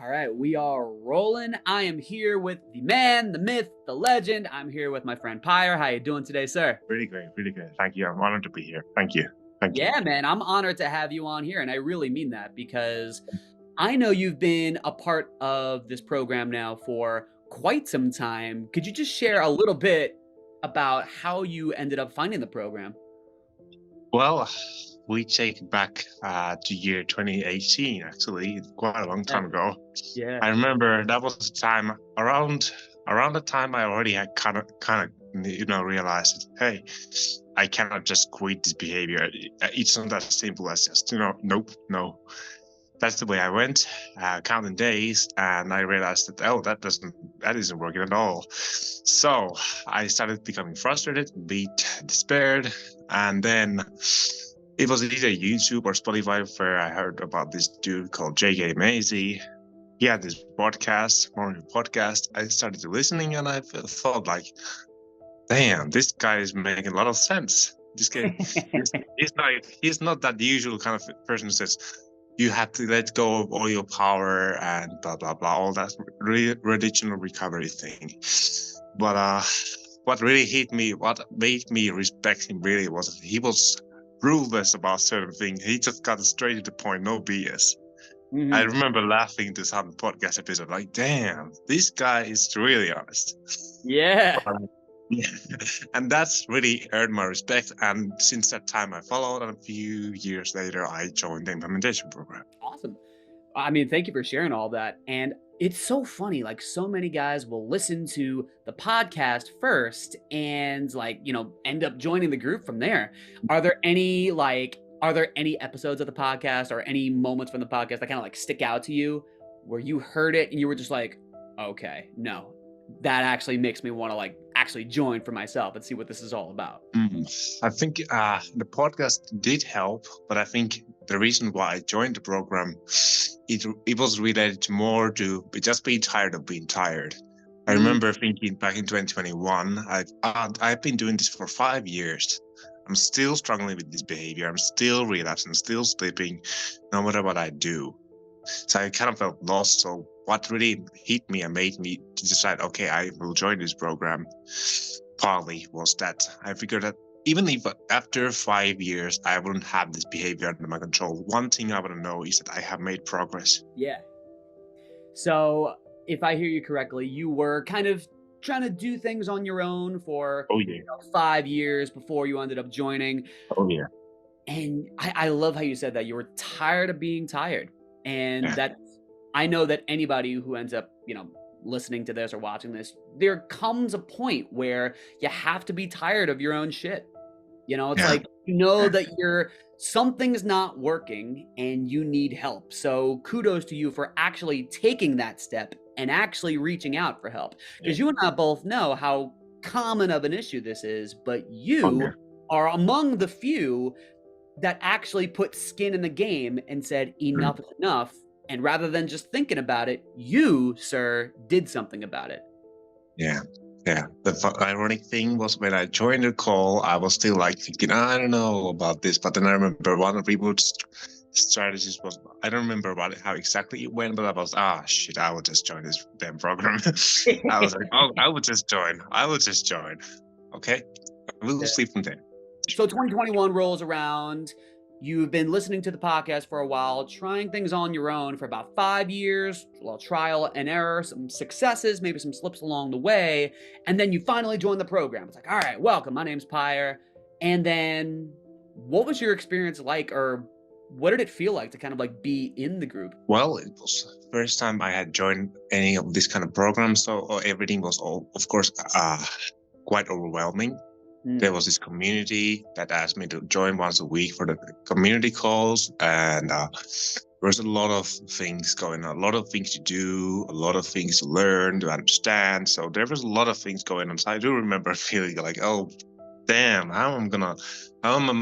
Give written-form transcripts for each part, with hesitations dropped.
All right, we are rolling. I am here with the man, the myth, the legend. I'm here with my friend Pyre. How you doing today, sir? Really great, really good. Thank you. I'm honored to be here. Thank you. Thank you. Yeah, man, I'm honored to have you on here, and I really mean that because I know you've been a part of this program now for quite some time. Could you just share a little bit about how you ended up finding the program? Well, we take it back to year 2018, actually, quite a long Yeah, time ago. yeah. I remember that was the time around the time I already had kind of realized that, hey, I cannot just quit this behavior. It's not that simple as just, nope, no. That's the way I went, counting days, and I realized that that isn't working at all. So I started becoming frustrated, beat, despaired, and then it was either YouTube or Spotify where I heard about this dude called J.K. Macy. He had this podcast, morning podcast. I started listening, and I thought like, damn, this guy is making a lot of sense. This guy, he's not that usual kind of person who says you have to let go of all your power and blah blah blah, all that religion recovery thing. But what really hit me, what made me respect him really was that he was ruthless about certain things. He just got straight to the point, no BS. I Hmm. remember laughing to some podcast episode, like, damn, this guy is really honest. Yeah. Yeah. And that's really earned my respect. And since that time, I followed, and a few years later, I joined the implementation program. Awesome. I mean, thank you for sharing all that. And it's so funny, like so many guys will listen to the podcast first and end up joining the group from there. Are there any episodes of the podcast or any moments from the podcast that kind of like stick out to you where you heard it and you were just like, okay, no, that actually makes me want to like actually join for myself and see what this is all about. I think the podcast did help, but I think the reason why I joined the program, it was related more to just being tired of being tired. I Mm, remember thinking back in 2021, I've been doing this for 5 years. I'm still struggling with this behavior. I'm still relapsing, still sleeping, no matter what I do. So I kind of felt lost. So what really hit me and made me to decide, okay, I will join this program, partly was that I figured that even if after 5 years I wouldn't have this behavior under my control, one thing I want to know is that I have made progress. yeah. So, if I hear you correctly, you were kind of trying to do things on your own for Oh yeah. 5 years before you ended up joining. Oh yeah. And I love how you said that you were tired of being tired. And Yeah. that I know that anybody who ends up, listening to this or watching this, there comes a point where you have to be tired of your own shit. It's Yeah. like, that something's not working and you need help. So kudos to you for actually taking that step and actually reaching out for help. Yeah. Because you and I both know how common of an issue this is, but Oh you yeah. are among the few that actually put skin in the game and said, Mm. enough is enough. And rather than just thinking about it, you, sir, did something about it. Yeah. Yeah. The ironic thing was when I joined the call, I was still like thinking, I don't know about this. But then I remember one of Reboot's strategies was, I don't remember how exactly it went, but I was, shit, I will just join this damn program. I was like, oh, I would just join. I will just join. Okay. We'll sleep from there. So 2021 rolls around. You've been listening to the podcast for a while, trying things on your own for about 5 years, well, trial and error, some successes, maybe some slips along the way, and then you finally join the program. It's like, all right, welcome, my name's Pyre. And then what was your experience like, or what did it feel like to kind of like be in the group? Well, it was the first time I had joined any of this kind of program, so everything was all, of course, quite overwhelming. Mm, There was this community that asked me to join once a week for the community calls, and there's a lot of things going on, a lot of things to do, a lot of things to learn, to understand. So there was a lot of things going on. So I do remember feeling like, oh, damn, how am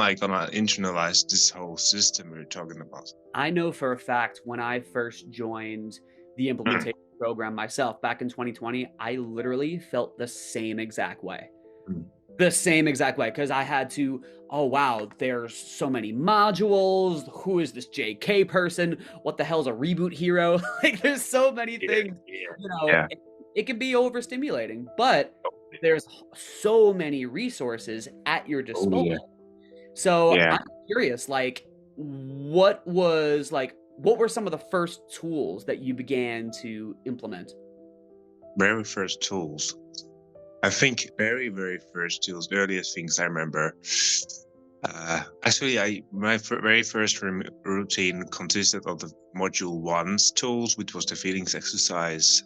I gonna internalize this whole system we're talking about? I know for a fact when I first joined the implementation program myself back in 2020, I literally felt the same exact way. The same exact way, because I had to, oh wow, there's so many modules. Who is this JK person? What the hell's a reboot hero? Like, there's so many Yeah, things, yeah, yeah. it can be overstimulating, but there's so many resources at your Oh yeah, disposal. So yeah. I'm curious, like, what were some of the first tools that you began to implement? Very first tools. I think very first tools, earliest things I remember. Actually, very first routine consisted of the module one's tools, which was the feelings exercise,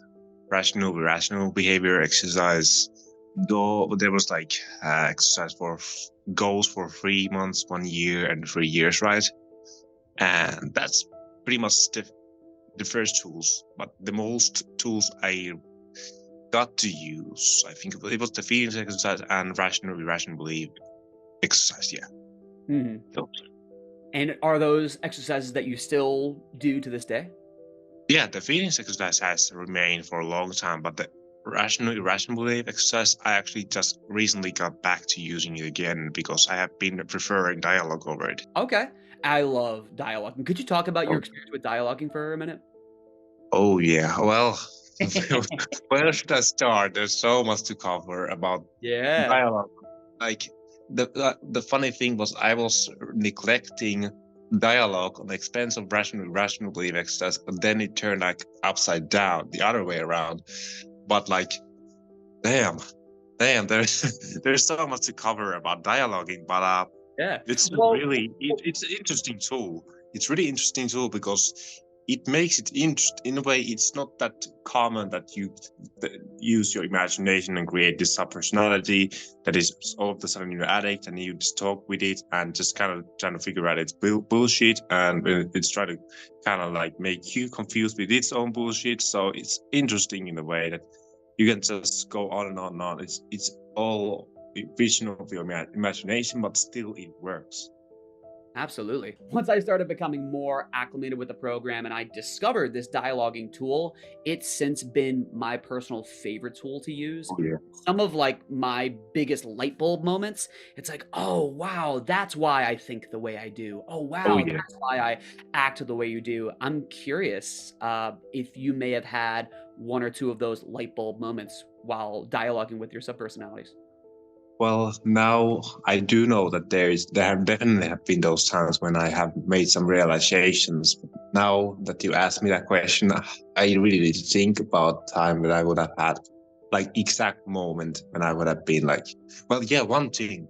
rational irrational behavior exercise. Though there was like exercise for goals for 3 months, 1 year, and 3 years, right? And that's pretty much the first tools. But the most tools I got to use, I think it was the feelings exercise and rational irrational belief exercise. Yeah. Mhm. So, And are those exercises that you still do to this day? yeah, the feelings exercise has remained for a long time, but the rational irrational belief exercise, I actually just recently got back to using it again because I have been preferring dialogue over it. Okay. I love dialoguing. Could you talk about your Oh, experience with dialoguing for a minute? oh yeah. Well, where should I start? There's so much to cover about Yeah. dialogue. Like the funny thing was I was neglecting dialogue on the expense of rational belief exercise, but then it turned like upside down, the other way around. But like, damn, there's so much to cover about dialoguing, but Yeah. it's a Well, really it's an interesting tool. It's really interesting tool because it makes it in a way. It's not that common that you use your imagination and create this sub personality that is all of a sudden you're an addict and you just talk with it and just kind of trying to figure out its bullshit, and it's trying to kind of like make you confused with its own bullshit. So it's interesting in a way that you can just go on and on and on. It's all vision of your imagination, but still it works. absolutely. Once I started becoming more acclimated with the program and I discovered this dialoguing tool, it's since been my personal favorite tool to use. Oh yeah. Some of like my biggest light bulb moments, it's like, oh wow, that's why I think the way I do. Oh Oh wow, yeah. that's why I act the way you do. I'm curious if you may have had one or two of those light bulb moments while dialoguing with your subpersonalities. Well, now I do know that there have definitely have been those times when I have made some realizations. Now that you ask me that question, I really need to think about time that I would have had, like exact moment when I would have been like, well, yeah, one thing.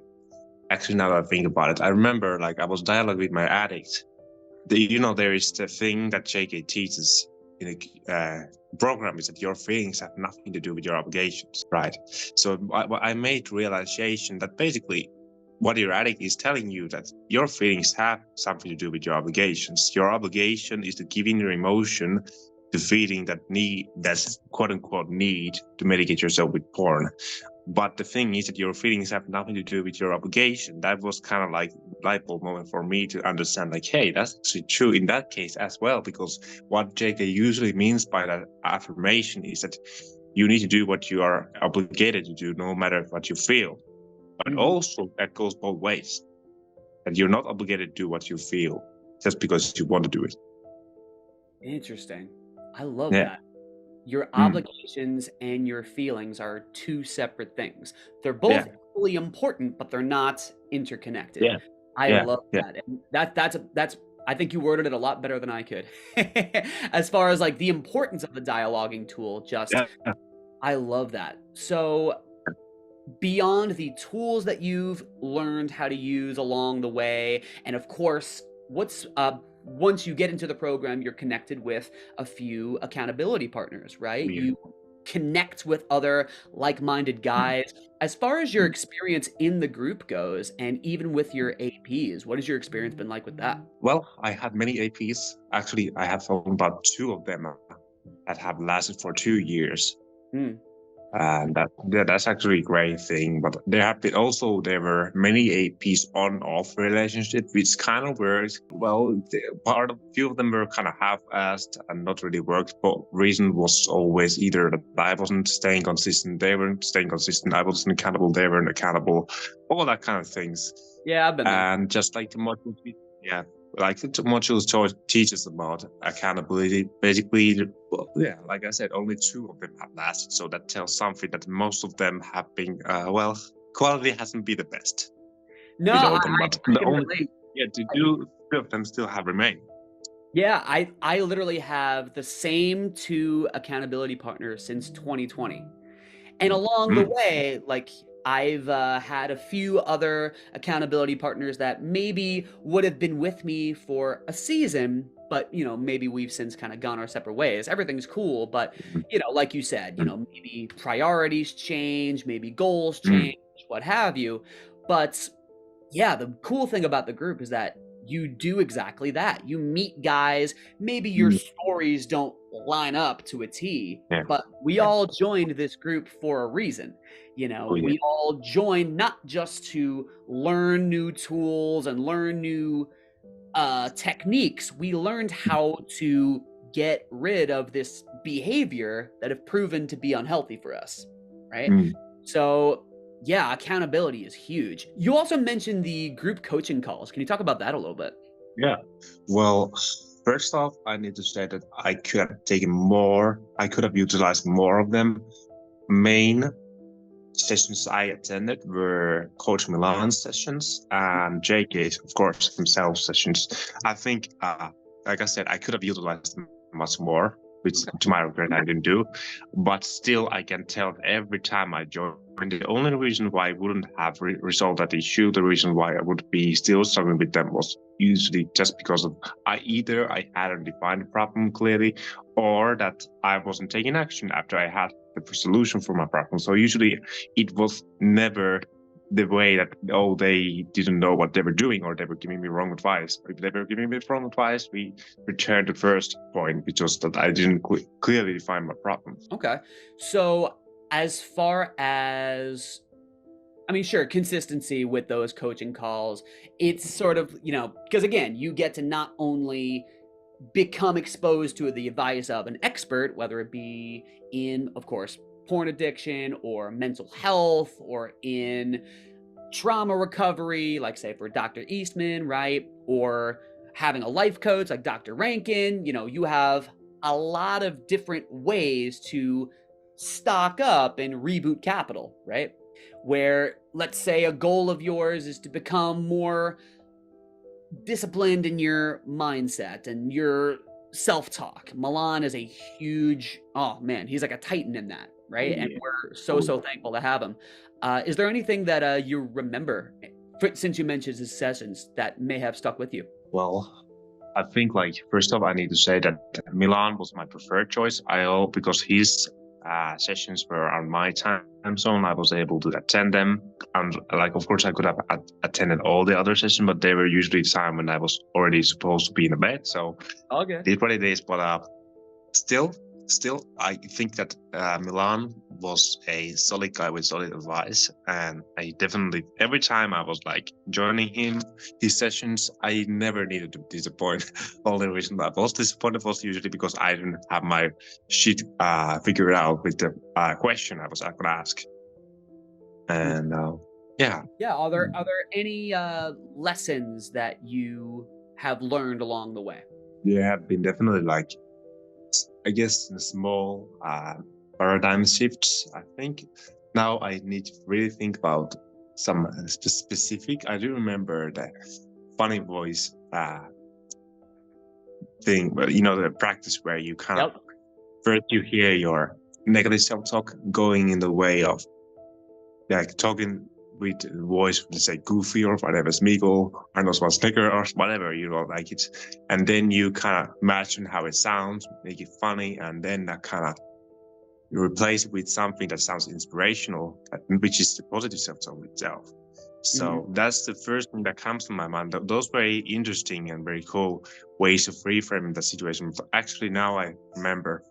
Actually, now that I think about it, I remember like I was dialogue with my addict. There is the thing that JK teaches in a program is that your feelings have nothing to do with your obligations, right? So I made realization that basically what your addict is telling you that your feelings have something to do with your obligations. Your obligation is to give in your emotion to feeling that's quote unquote need to medicate yourself with porn. But the thing is that your feelings have nothing to do with your obligation. That was kind of like light bulb moment for me to understand, like, hey, that's actually true in that case as well. Because what JK usually means by that affirmation is that you need to do what you are obligated to do, no matter what you feel. But Mhm. also that goes both ways. That you're not obligated to do what you feel just because you want to do it. Interesting. I love Yeah. that. Your Mm. obligations and your feelings are two separate things. They're Yeah. both equally important, but they're not interconnected. Yeah. I Yeah. love Yeah. that. And that's I think you worded it a lot better than I could. As far as like the importance of the dialoguing tool, just Yeah. I love that. So beyond the tools that you've learned how to use along the way, and of course, what's once you get into the program, you're connected with a few accountability partners, right? Yeah. You connect with other like-minded Mm. guys. As far as your Mm. experience in the group goes, and even with your APs, what has your experience been like with that? Well, I had many APs. Actually, I have found about two of them that have lasted for 2 years. Hmm. And that's actually a great thing. But there were many APs on-off relationship, which kind of works. Well, few of them were kind of half-assed and not really worked. But reason was always either that I wasn't staying consistent, they weren't staying consistent, I wasn't accountable, they weren't accountable, all that kind of things. Yeah, I've been there. And just like the module, yeah, like the modules teaches about accountability. Basically, well, yeah, like I said, only 2 of them have lasted, so that tells something that most of them have been, quality hasn't been the best No, with all of them, but I the can only relate. to do 2 of them still have remained. Yeah, I literally have the same 2 accountability partners since 2020. And along the Mm, way, like I've had a few other accountability partners that maybe would have been with me for a season, but maybe we've since kind of gone our separate ways. Everything's cool, but mm, like you said, mm, maybe priorities change, maybe goals mm, change, what have you. But yeah, the cool thing about the group is that you do exactly that. You meet guys, maybe your mm. stories don't line up to a T, Yeah, but we yeah, all joined this group for a reason. oh yeah. We all joined not just to learn new tools and learn new techniques. We learned how to get rid of this behavior that have proven to be unhealthy for us, right? Mm. So, yeah, accountability is huge. You also mentioned the group coaching calls. Can you talk about that a little bit? Yeah. Well, first off, I need to say that I could have taken more. I could have utilized more of them. Main sessions I attended were Coach Milan's sessions and JK's, of course, himself sessions. I think, like I said, I could have utilized them much more, which to my regret I didn't do. But still, I can tell every time I joined, the only reason why I wouldn't have resolved that issue, the reason why I would be still struggling with them was usually just because of either I hadn't defined the problem clearly, or that I wasn't taking action after I had the solution for my problem. So usually it was never the way that, oh, they didn't know what they were doing or they were giving me wrong advice. If they were giving me wrong advice, we returned to the first point, which was that I didn't clearly define my problem. Okay. So, as far as I mean, sure, consistency with those coaching calls, it's sort of, because again, you get to not only become exposed to the advice of an expert, whether it be in, of course, porn addiction or mental health or in trauma recovery, like say for Dr. Eastman, right? Or having a life coach like Dr. Rankin, you have a lot of different ways to stock up and reboot capital, right? Where let's say a goal of yours is to become more disciplined in your mindset and your self-talk. Milan is a huge, oh man, he's like a titan in that, right? And Yeah. we're so thankful to have him. Is there anything that you remember since you mentioned his sessions that may have stuck with you? Well, I think first off, I need to say that Milan was my preferred choice. Because his sessions were on my time zone, I was able to attend them. And of course, I could have attended all the other sessions, but they were usually the time when I was already supposed to be in the bed. So Okay. it is what it is. But still, I think that Milan was a solid guy with solid advice, and I definitely every time I was joining his sessions, I never needed to disappoint. Only reason I was disappointed was usually because I didn't have my shit figured out with the question I could ask, and yeah. Yeah. Are there any lessons that you have learned along the way? There have been definitely I guess in small paradigm shifts. I think now I need to really think about some specific. I do remember the funny voice thing, but the practice where you kind of Yep. first you hear your negative self-talk going in the way of talking with the voice, let's say Goofy or whatever, Smeagol, Arnold Schwarzenegger or whatever, like it. And then you kind of imagine how it sounds, make it funny, and then that kind of you replace it with something that sounds inspirational, which is the positive self-talk itself. So that's the first thing that comes to my mind. Those very interesting and very cool ways of reframing the situation. But actually, now I remember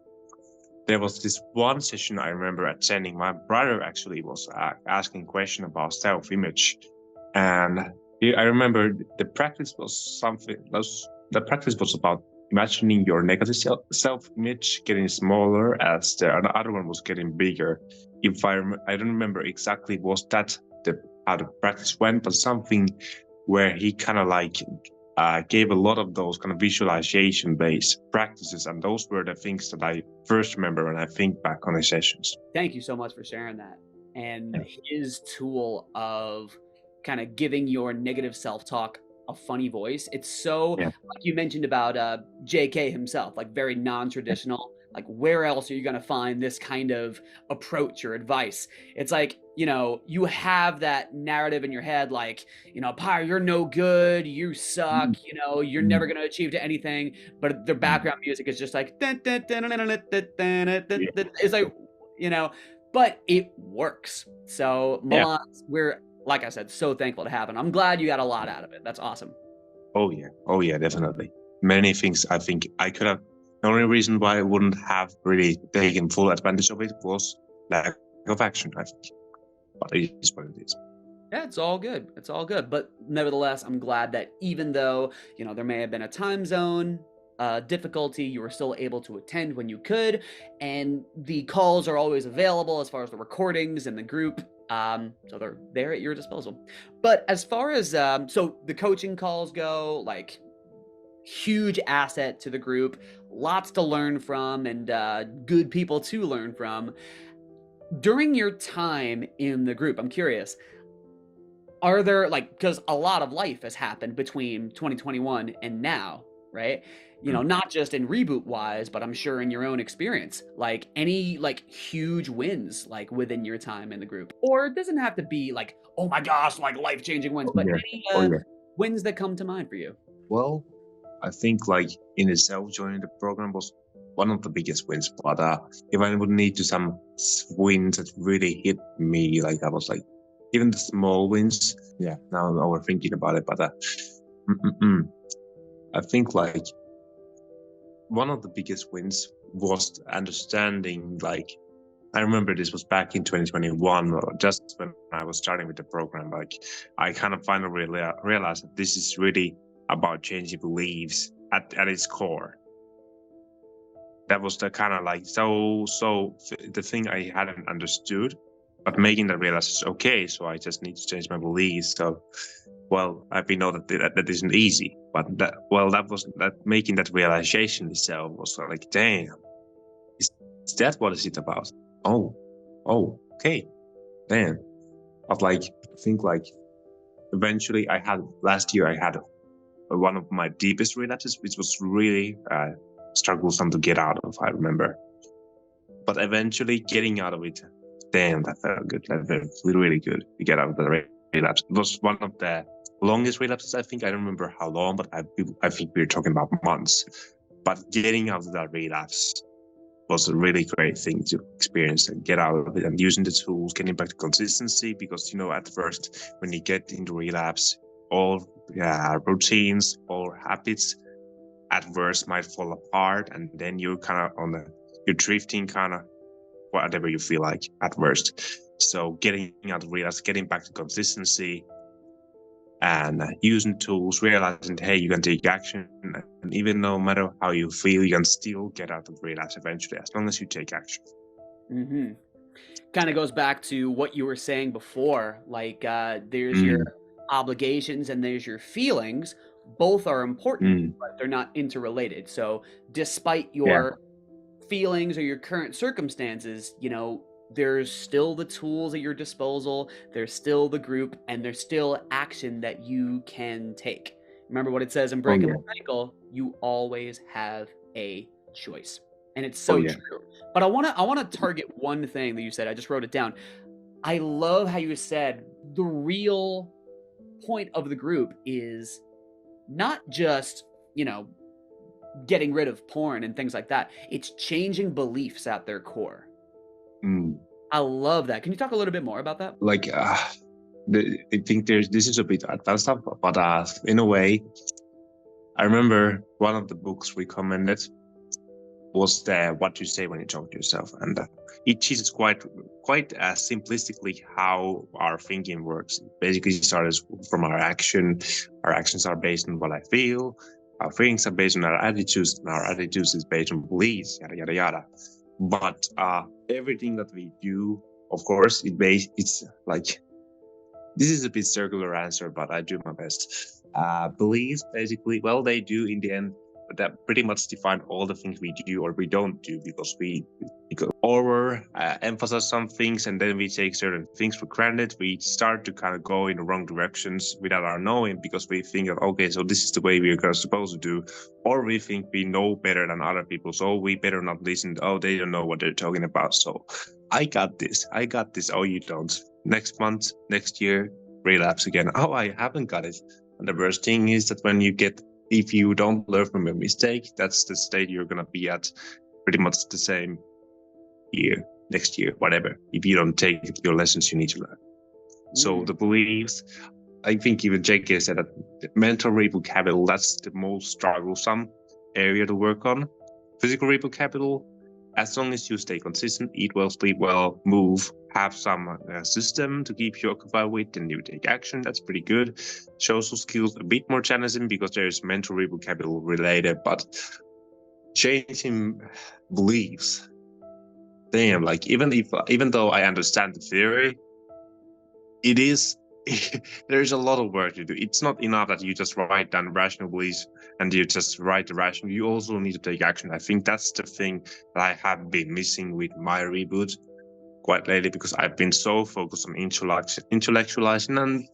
there was this one session I remember attending. My brother actually was asking a question about self-image, and I remember the practice was the practice was about imagining your negative self-image getting smaller as the other one was getting bigger. If I don't remember exactly was that how the practice went, but something where he kind of like gave a lot of those kind of visualization-based practices, and those were the things that I first remember when I think back on the sessions. Thank you so much for sharing that. And his tool of kind of giving your negative self-talk a funny voice. It's so, like you mentioned about JK himself, like very non-traditional. Like, where else are you going to find this kind of approach or advice? It's like, you know, you have that narrative in your head, like, you know, Pyry, you're no good, you suck, you know, you're never going to achieve anything. But the background music is just like, it's like, you know, but it works. So, Milan, we're, like I said, so thankful to have it. I'm glad you got a lot out of it. That's awesome. Oh yeah, definitely. Many things I think I could have. The only reason why I wouldn't have really taken full advantage of it was lack of action, I think. But it is what it is. Yeah, it's all good. It's all good. But nevertheless, I'm glad that even though, you know, there may have been a time zone difficulty, you were still able to attend when you could. And the calls are always available as far as the recordings and the group. So they're there at your disposal. But as far as, so the coaching calls go, like, huge asset to the group, lots to learn from, and good people to learn from. During your time in the group, I'm curious, are there, like, because a lot of life has happened between 2021 and now, right? You know, not just in reboot wise, but I'm sure in your own experience, like any like huge wins like within your time in the group, or it doesn't have to be like, oh my gosh, like life-changing wins, but any wins that come to mind for you. Well, I think like in itself joining the program was one of the biggest wins, but if I would need to some wins that really hit me, like I was like, even the small wins, now we're thinking about it, but I think like one of the biggest wins was understanding, like, I remember this was back in 2021, or just when I was starting with the program, like I kind of finally realized that this is really about changing beliefs at its core. That was the kind of like, so the thing I hadn't understood, but making that realize is okay, so I just need to change my beliefs. So, well, we know that isn't easy, but making that realization itself was like, damn, is that what is it about? Oh, okay, damn. But like, I think like, eventually last year I had one of my deepest relapses, which was really troublesome to get out of, I remember. But eventually getting out of it, damn, that felt good. That felt really good to get out of the relapse. It was one of the longest relapses, I think. I don't remember how long, but I think we were talking about months. But getting out of that relapse was a really great thing to experience and get out of it, and using the tools, getting back to consistency, because, you know, at first when you get into relapse, all routines or habits at first might fall apart, and then you're kind of you're drifting kind of whatever you feel like at first. So getting out of relapse, getting back to consistency, and using tools, realizing, hey, you can take action, and even no matter how you feel, you can still get out of relapse eventually, as long as you take action. Kind of goes back to what you were saying before, like there's your obligations and there's your feelings. Both are important, but they're not interrelated. So despite your feelings or your current circumstances, you know, there's still the tools at your disposal, there's still the group, and there's still action that you can take. Remember what it says in Breaking the Cycle, you always have a choice. And it's so true. But I want to target one thing that you said. I just wrote it down. I love how you said the real point of the group is not just, you know, getting rid of porn and things like that. It's changing beliefs at their core. I love that. Can you talk a little bit more about that? Like, I think this is a bit advanced stuff, but in a way, I remember one of the books recommended. was the what you say when you talk to yourself, and it teaches quite simplistically how our thinking works. It basically starts from our action. Our actions are based on what I feel. Our feelings are based on our attitudes, and our attitudes is based on beliefs. Yada yada yada. But everything that we do, of course, it's like this is a bit circular answer, but I do my best. Beliefs, basically, well, they do in the end, but that pretty much define all the things we do or we don't do because we emphasize some things and then we take certain things for granted. We start to kind of go in the wrong directions without our knowing because we think of, okay, so this is the way we're supposed to do, or we think we know better than other people, so we better not listen. Oh, they don't know what they're talking about, so I got this. Oh, you don't. Next month, next year, relapse again. Oh, I haven't got it. And the worst thing is that if you don't learn from your mistake, that's the state you're going to be at pretty much the same year, next year, whatever, if you don't take your lessons you need to learn. So the beliefs, I think even JK said that the mental reboot capital, that's the most troublesome area to work on. Physical reboot capital, as long as you stay consistent, eat well, sleep well, move, have some system to keep you occupied with, and you take action, that's pretty good. Social skills, a bit more challenging because there's mental reboot capital related, but changing beliefs, damn, like even though I understand the theory, it is there's a lot of work to do. It's not enough that you just write down rational beliefs and you just write the rational. You also need to take action. I think that's the thing that I have been missing with my reboot quite lately because I've been so focused on intellectualizing and,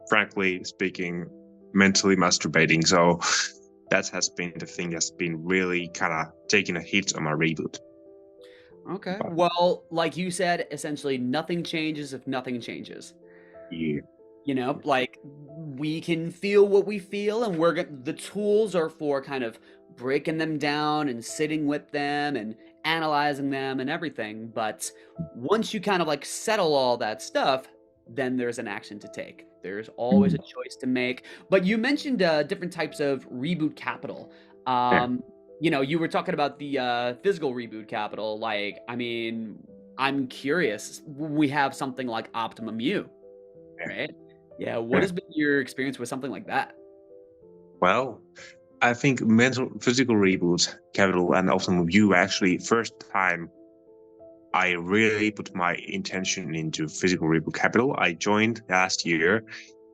frankly speaking, mentally masturbating. So that has been the thing that's been really kind of taking a hit on my reboot. Okay. But Well, like you said, essentially nothing changes if nothing changes. yeah. You know, like we can feel what we feel, and the tools are for kind of breaking them down and sitting with them and analyzing them and everything. But once you kind of like settle all that stuff, then there's an action to take. There's always a choice to make. But you mentioned different types of reboot capital. Yeah. You know, you were talking about the physical reboot capital. Like, I mean, I'm curious. We have something like Optimum U, right? Yeah, what Yeah. has been your experience with something like that? Well, I think physical reboot capital and Optimum View actually first time I really put my intention into physical reboot capital. I joined last year,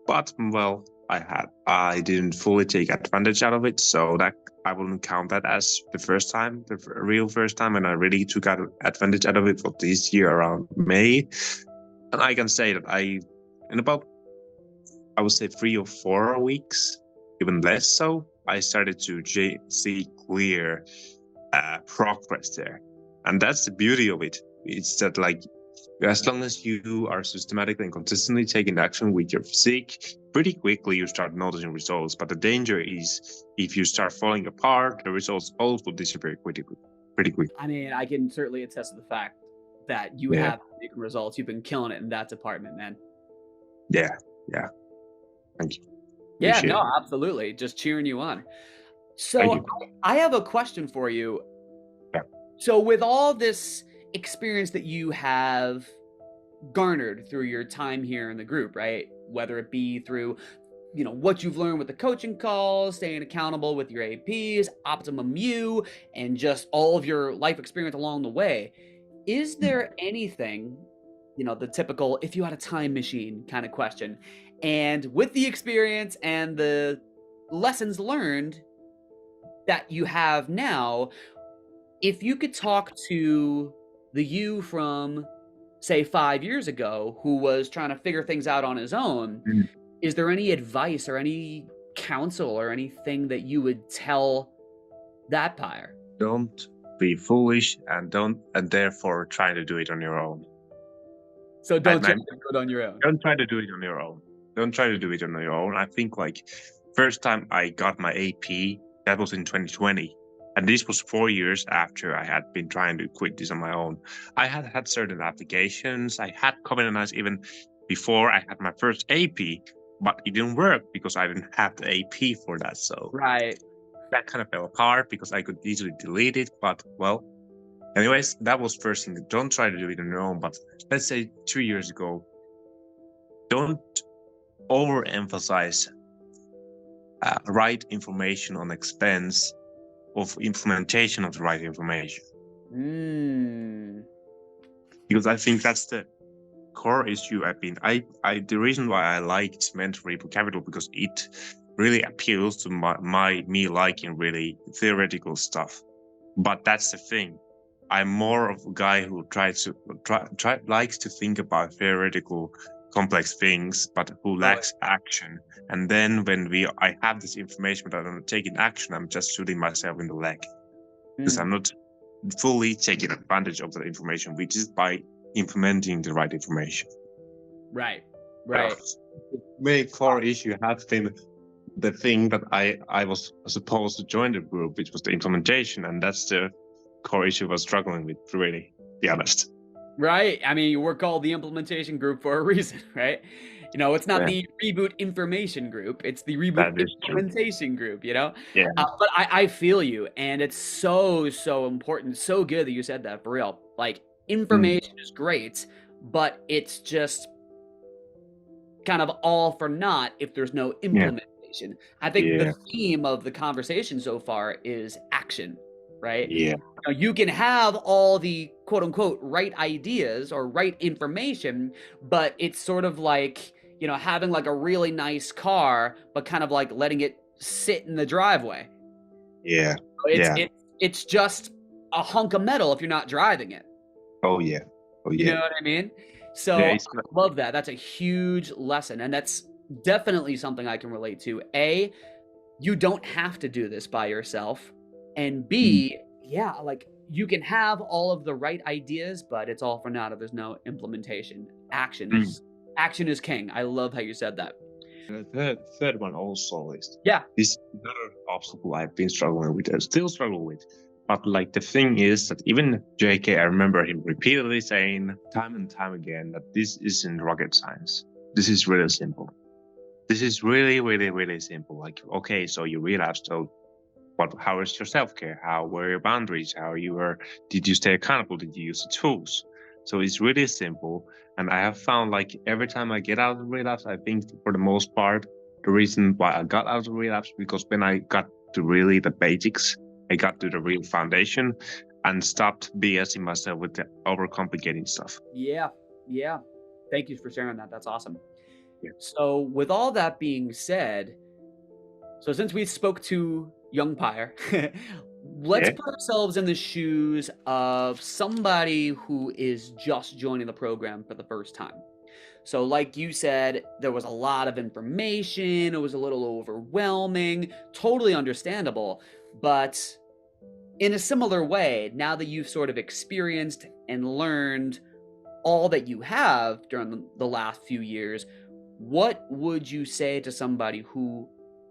but well, I didn't fully take advantage out of it, so that I wouldn't count that as the first time, the real first time, and I really took advantage out of it for this year around May. And I can say that in about, I would say 3 or 4 weeks, even less so, I started to see clear progress there. And that's the beauty of it. It's that, like, as long as you are systematically and consistently taking action with your physique, pretty quickly you start noticing results. But the danger is if you start falling apart, the results also disappear pretty quick. I mean, I can certainly attest to the fact that you Yeah, have been making results. You've been killing it in that department, man. yeah, yeah. Thank you. Yeah, Appreciate no, it. absolutely. Just cheering you on. Thank So you. I have a question for you. Yeah. So with all this experience that you have garnered through your time here in the group, right? Whether it be through, you know, what you've learned with the coaching calls, staying accountable with your APs, Optimum U, and just all of your life experience along the way. Is there anything, you know, the typical if you had a time machine kind of question, and with the experience and the lessons learned that you have now, if you could talk to the you from, say, 5 years ago who was trying to figure things out on his own, Mm. is there any advice or any counsel or anything that you would tell that Pyre? Don't be foolish and therefore try to do it on your own. So And don't try to do it on your own. don't try to do it on your own. Don't try to do it on your own. I think, like, first time I got my AP, that was in 2020. And this was 4 years after I had been trying to quit this on my own. I had had certain applications. I had Covenant even before I had my first AP, but it didn't work because I didn't have the AP for that. So Right. that kind of fell apart because I could easily delete it. But well, anyways, that was first thing. Don't try to do it on your own. But let's say 2 years ago, don't overemphasize right information on expense of implementation of the right information. Because I think that's the core issue. The reason why I liked Mental Reboot Capital, because it really appeals to me liking really theoretical stuff. But that's the thing. I'm more of a guy who likes to think about theoretical complex things, but who lacks action. And then when I have this information but I don't take in action, I'm just shooting myself in the leg. Because I'm not fully taking advantage of the information, which is by implementing the right information. Right. The main core issue has been the thing that I was supposed to join the group, which was the implementation, and that's the core issue I was struggling with, to really be honest. Right. I mean, we're called the implementation group for a reason, right? It's not the reboot information group. It's the reboot implementation group, Yeah. But I feel you. And it's so, so important. So good that you said that, for real. Like, information is great, but it's just kind of all for naught if there's no implementation. I think the theme of the conversation so far is action, right? Yeah. You can have all the quote unquote right ideas or right information, but it's sort of like, having like a really nice car, but kind of like letting it sit in the driveway. Yeah. It's just a hunk of metal if you're not driving it. Oh yeah. You know what I mean? So I love that. That's a huge lesson. And that's definitely something I can relate to. A, you don't have to do this by yourself. And B, like you can have all of the right ideas, but it's all for naught if there's no implementation. Action is king. I love how you said that. The third one also is this another obstacle I've been struggling with, I still struggle with. But like the thing is that even JK, I remember him repeatedly saying time and time again that this isn't rocket science. This is really simple. This is really, really, really simple. Like, okay, so you relapsed. So how is your self-care? How were your boundaries? Did you stay accountable? Did you use the tools? So it's really simple. And I have found like every time I get out of relapse, I think for the most part, the reason why I got out of relapse, because when I got to really the basics, I got to the real foundation and stopped BSing myself with the overcomplicating stuff. Yeah. Thank you for sharing that. That's awesome. Yeah. So with all that being said, so since we spoke to young Pyre, let's put ourselves in the shoes of somebody who is just joining the program for the first time. So like you said, there was a lot of information. It was a little overwhelming, totally understandable. But in a similar way, now that you've sort of experienced and learned all that you have during the last few years, what would you say to somebody who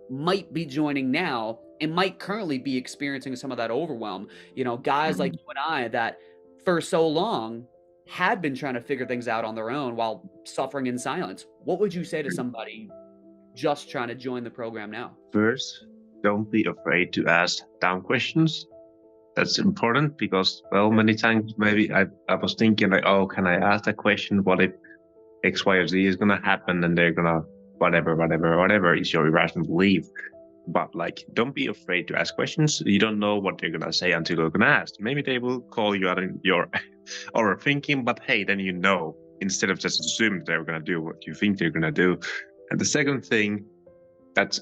might be joining now and might currently be experiencing some of that overwhelm? Guys like you and I that for so long had been trying to figure things out on their own while suffering in silence. What would you say to somebody just trying to join the program now? First, don't be afraid to ask dumb questions. That's important because, well, many times maybe I was thinking like, oh, can I ask that question? What if X, Y, or Z is going to happen and they're going to whatever is your irrational belief. But like, don't be afraid to ask questions. You don't know what they're going to say until you're going to ask. Maybe they will call you out in your overthinking, but hey, then you know, instead of just assuming they're going to do what you think they're going to do. And the second thing, that's,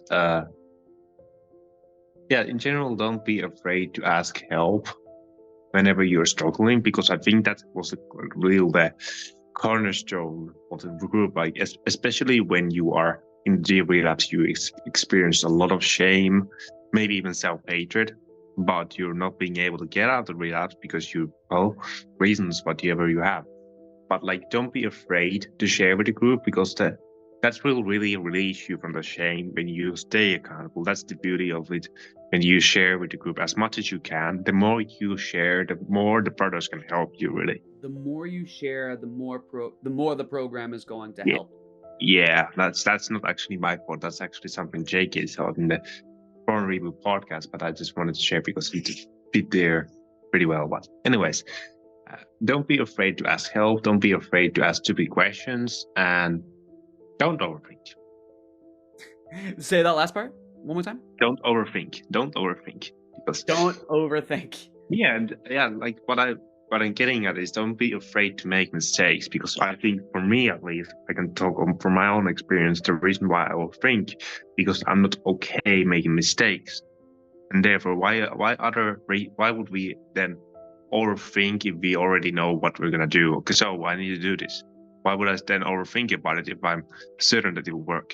in general, don't be afraid to ask help whenever you're struggling, because I think that was the cornerstone of the group. Like, especially when you are in the relapse, you experience a lot of shame, maybe even self-hatred, but you're not being able to get out of the relapse because reasons, whatever you have. But like, don't be afraid to share with the group, because that will really release you from the shame when you stay accountable. That's the beauty of it. When you share with the group as much as you can, the more you share, the more the brothers can help you, really. The more you share, the more the program is going to help. Yeah, that's not actually my fault. That's actually something Jake is out in the Porn Reboot podcast, but I just wanted to share because it fit there pretty well. But anyways, don't be afraid to ask help. Don't be afraid to ask stupid questions, and don't overthink. Say that last part one more time. Don't overthink. Don't overthink. Because Don't overthink. yeah, and yeah, like what I'm getting at is don't be afraid to make mistakes, because I think for me at least, I can talk from my own experience, the reason why I overthink, because I'm not okay making mistakes. And therefore, why would we then overthink if we already know what we're gonna do? Okay, so I need to do this. Why would I then overthink about it if I'm certain that it will work?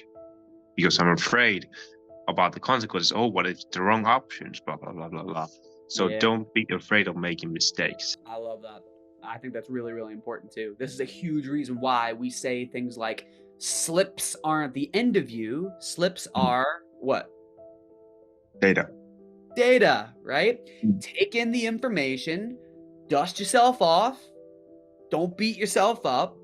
Because I'm afraid about the consequences. Oh, what if the wrong options? Blah blah blah blah blah. So Yeah. don't be afraid of making mistakes. I love that. I think that's really, really important too. This is a huge reason why we say things like slips aren't the end of you. Slips are what? Data. Data, right? Mm. Take in the information, dust yourself off, don't beat yourself up,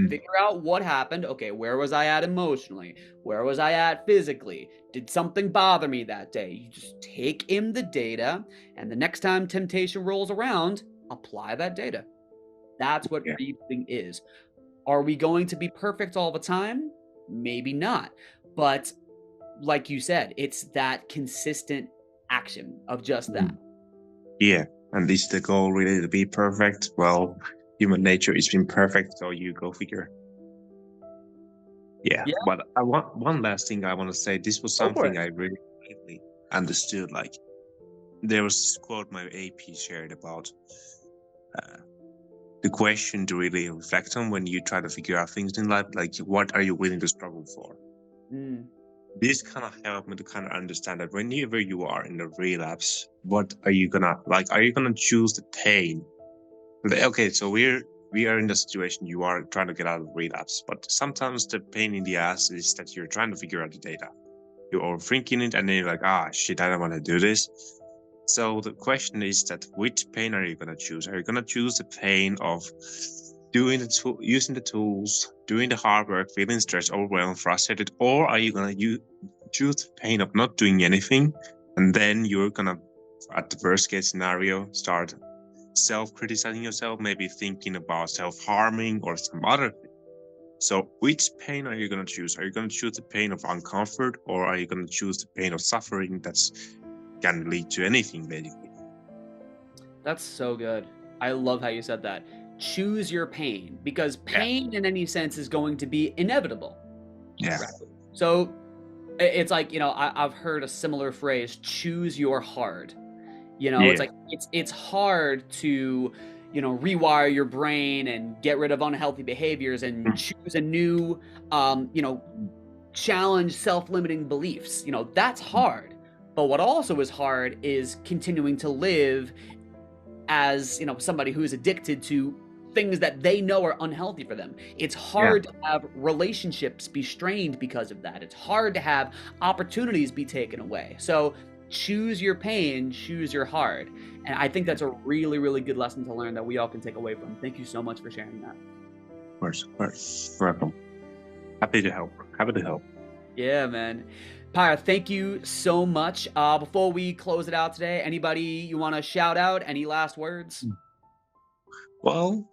figure out what happened. Okay, where was I at emotionally? Where was I at physically? Did something bother me that day? You just take in the data, and the next time temptation rolls around, apply that data. That's what Yeah. rebooting is. Are we going to be perfect all the time? Maybe not. But like you said, it's that consistent action of just that. Yeah, and is the goal really to be perfect? Well, human nature is imperfect, so you go figure. Yeah, Yeah. but I want one last thing I want to say. This was Go for something it. I really lately understood. Like there was this quote my AP shared about the question to really reflect on when you try to figure out things in life. Like, what are you willing to struggle for? Mm, This kind of helped me to kind of understand that whenever you are in a relapse, what are you gonna like? Are you gonna choose the pain? Okay, so we are in the situation you are trying to get out of relapse, but sometimes the pain in the ass is that you're trying to figure out the data. You're overthinking it, and then you're like, ah, shit, I don't want to do this. So the question is that which pain are you gonna choose? Are you gonna choose the pain of using the tools, doing the hard work, feeling stressed, overwhelmed, frustrated, or are you gonna choose the pain of not doing anything, and then you're gonna, at the worst case scenario, start self-criticizing yourself, maybe thinking about self-harming or some other thing. So which pain are you going to choose? Are you going to choose the pain of uncomfort, or are you going to choose the pain of suffering that's can lead to anything, basically? that's so good. I love how you said that. Choose your pain, because pain in any sense is going to be inevitable. Yeah. Right. So it's like, I've heard a similar phrase, choose your hard. It's like it's hard to, rewire your brain and get rid of unhealthy behaviors and choose a new, challenge self-limiting beliefs. That's hard. But what also is hard is continuing to live as, somebody who's addicted to things that they know are unhealthy for them. It's hard to have relationships be strained because of that. It's hard to have opportunities be taken away. So choose your pain, choose your hard. And I think that's a really, really good lesson to learn that we all can take away from. Thank you so much for sharing that. Of course. Welcome. Happy to help. Happy to help. Yeah, man. Pyra, thank you so much. Before we close it out today, anybody you want to shout out? Any last words? Well,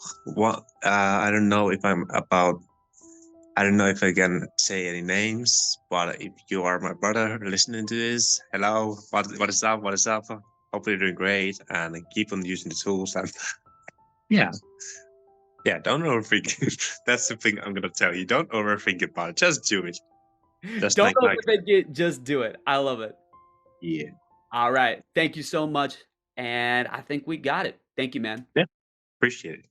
I don't know if I don't know if I can say any names, but if you are my brother listening to this, hello, what is up? What is up? Hopefully you're doing great, and keep on using the tools. And yeah, don't overthink. That's the thing I'm gonna tell you. Don't overthink about it. Just do it. Just Don't like overthink it, just do it. I love it. yeah, All right. Thank you so much. And I think we got it. Thank you, man. yeah. Appreciate it.